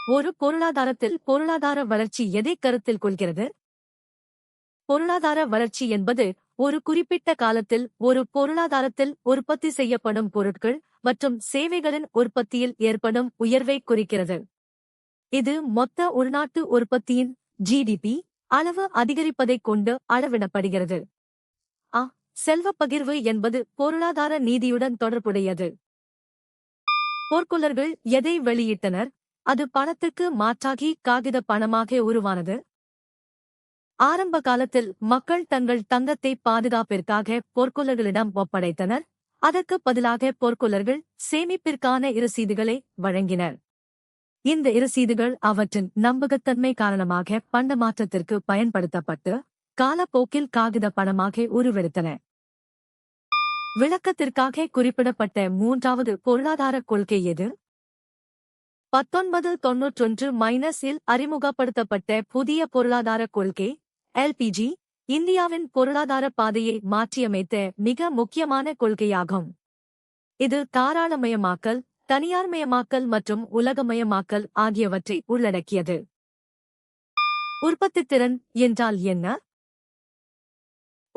ஒரு பொருளாதாரத்தில் பொருளாதார வளர்ச்சி எதைக் கருத்தில் கொள்கிறது? பொருளாதார வளர்ச்சி என்பது ஒரு குறிப்பிட்ட காலத்தில் ஒரு பொருளாதாரத்தில் உற்பத்தி செய்யப்படும் பொருட்கள் மற்றும் சேவைகளின் உற்பத்தியில் ஏற்படும் உயர்வைக் குறிக்கிறது. இது மொத்த உள்நாட்டு உற்பத்தியின் ஜிடிபி அளவு அதிகரிப்பதைக் கொண்டு அளவிடப்படுகிறது. செல்வப் பகிர்வு என்பது பொருளாதார நீதியுடன் தொடர்புடையது. போர்க்கொல்லர்கள் எதை வெளியிட்டனர்? அது பணத்துக்கு மாற்றாகி காகித பணமாக உருவானது. ஆரம்ப காலத்தில் மக்கள் தங்கள் தங்கத்தை பாதுகாப்பிற்காக போர்க்கொல்லர்களிடம் ஒப்படைத்தனர். அதற்கு பதிலாக போர்க்கொல்லர்கள் சேமிப்பிற்கான இரசீதுகளை வழங்கினர். இந்த இரசீதுகள் அவற்றின் நம்பகத்தன்மை காரணமாக பண்டமாற்றத்திற்கு பயன்படுத்தப்பட்டு காலப்போக்கில் காகித பணமாக உருவெடுத்தன. விளக்கத்திற்காக குறிப்பிடப்பட்ட மூன்றாவது பொருளாதார கொள்கை எது? 1991-இல் அறிமுகப்படுத்தப்பட்ட புதிய பொருளாதார கொள்கை எல்பிஜி இந்தியாவின் பொருளாதார பாதையை மாற்றியமைத்த மிக முக்கியமான கொள்கையாகும். இது தாராளமயமாக்கல், தனியார்மயமாக்கல் மற்றும் உலகமயமாக்கல் ஆகியவற்றை உள்ளடக்கியது. உற்பத்தித்திறன் என்றால் என்ன?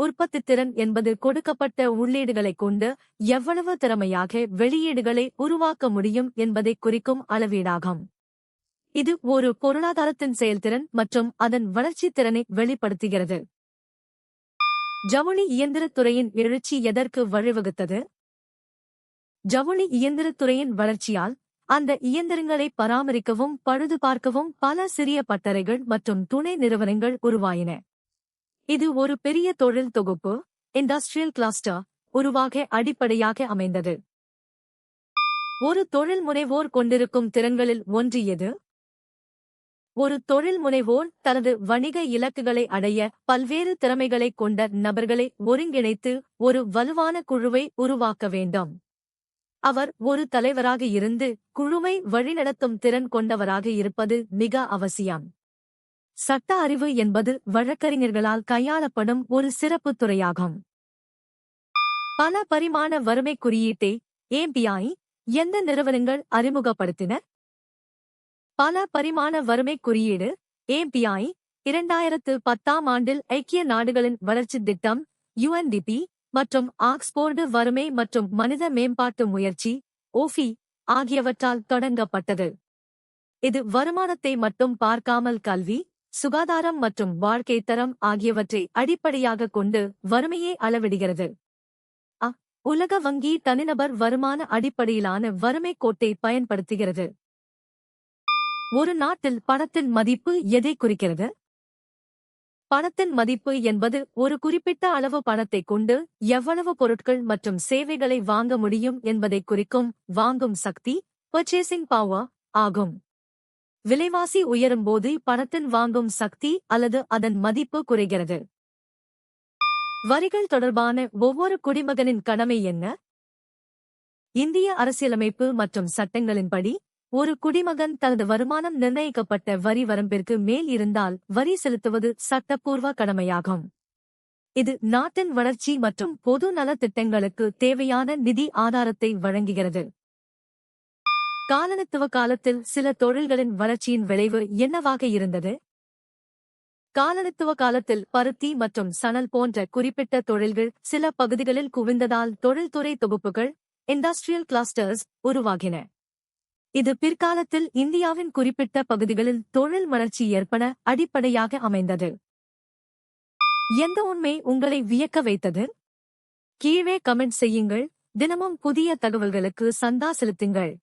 உற்பத்தித்திறன் என்பது கொடுக்கப்பட்ட உள்ளீடுகளைக் கொண்டு எவ்வளவு திறமையாக வெளியீடுகளை உருவாக்க முடியும் என்பதைக் குறிக்கும் அளவீடாகும். இது ஒரு பொருளாதாரத்தின் செயல்திறன் மற்றும் அதன் வளர்ச்சித் திறனை வெளிப்படுத்துகிறது. ஜவுளி இயந்திரத் துறையின் எழுச்சி எதற்கு வழிவகுத்தது? ஜவுளி இயந்திரத் துறையின் வளர்ச்சியால் அந்த இயந்திரங்களை பராமரிக்கவும் பழுது பார்க்கவும் பல சிறிய பட்டறைகள் மற்றும் துணை நிறுவனங்கள் உருவாயின. இது ஒரு பெரிய தொழில் தொகுப்பு இண்டஸ்ட்ரியல் கிளஸ்டர் உருவாக அடிப்படையாக அமைந்தது. ஒரு தொழில் முனைவோர் கொண்டிருக்கும் திறன்களில் ஒன்று எது? ஒரு தொழில் முனைவோர் தனது வணிக இலக்குகளை அடைய பல்வேறு திறமைகளைக் கொண்ட நபர்களை ஒருங்கிணைத்து ஒரு வலுவான குழுவை உருவாக்க வேண்டும். அவர் ஒரு தலைவராக இருந்து குழுவை வழிநடத்தும் திறன் கொண்டவராக இருப்பது மிக அவசியம். சட்ட அறிவு என்பது வழக்கறிஞர்களால் கையாளப்படும் ஒரு சிறப்பு துறையாகும். பல பரிமாண வறுமை குறியீட்டை API எந்த நிறுவனங்கள் அறிமுகப்படுத்தினர்? பல பரிமாண வறுமை குறியீடு API 2010ஆம் ஆண்டில் ஐக்கிய நாடுகளின் வளர்ச்சித் திட்டம் UNDP மற்றும் ஆக்ஸ்போர்டு வறுமை மற்றும் மனித மேம்பாட்டு முயற்சி OFI ஆகியவற்றால் தொடங்கப்பட்டது. இது வருமானத்தை மட்டும் பார்க்காமல் கல்வி, சுகாதாரம் மற்றும் வாழ்க்கைத் தரம் ஆகியவற்றை அடிப்படையாகக் கொண்டு வறுமையை அளவிடுகிறது. உலக வங்கி தனிநபர் வருமான அடிப்படையிலான வறுமை கோட்டை பயன்படுத்துகிறது. ஒரு நாட்டில் பணத்தின் மதிப்பு எதை குறிக்கிறது? பணத்தின் மதிப்பு என்பது ஒரு குறிப்பிட்ட அளவு பணத்தைக் கொண்டு எவ்வளவு பொருட்கள் மற்றும் சேவைகளை வாங்க முடியும் என்பதைக் குறிக்கும் வாங்கும் சக்தி பர்ச்சேசிங் பவர் ஆகும். விலைவாசி உயரும்போது பணத்தின் வாங்கும் சக்தி அல்லது அதன் மதிப்பு குறைகிறது. வரிகள் தொடர்பான ஒவ்வொரு குடிமகனின் கடமை என்ன? இந்திய அரசியலமைப்பு மற்றும் சட்டங்களின்படி ஒரு குடிமகன் தனது வருமானம் நிர்ணயிக்கப்பட்ட வரி வரம்பிற்கு மேல் இருந்தால் வரி செலுத்துவது சட்டப்பூர்வ கடமையாகும். இது நாட்டின் வளர்ச்சி மற்றும் பொது நலத் திட்டங்களுக்கு தேவையான நிதி ஆதாரத்தை வழங்குகிறது. காலனித்துவ காலத்தில் சில தொழில்களின் வளர்ச்சியின் விளைவு என்னவாக இருந்தது? காலனித்துவ காலத்தில் பருத்தி மற்றும் சணல் போன்ற குறிப்பிட்ட தொழில்கள் சில பகுதிகளில் குவிந்ததால் தொழில்துறை தொகுப்புகள் இண்டஸ்ட்ரியல் கிளஸ்டர்ஸ் உருவாகின. இது பிற்காலத்தில் இந்தியாவின் குறிப்பிட்ட பகுதிகளில் தொழில் வளர்ச்சி ஏற்பட அடிப்படையாக அமைந்தது. எந்த உண்மை உங்களை வியக்க வைத்தது? கீழே கமெண்ட் செய்யுங்கள். தினமும் புதிய தகவல்களுக்கு சந்தா செலுத்துங்கள்.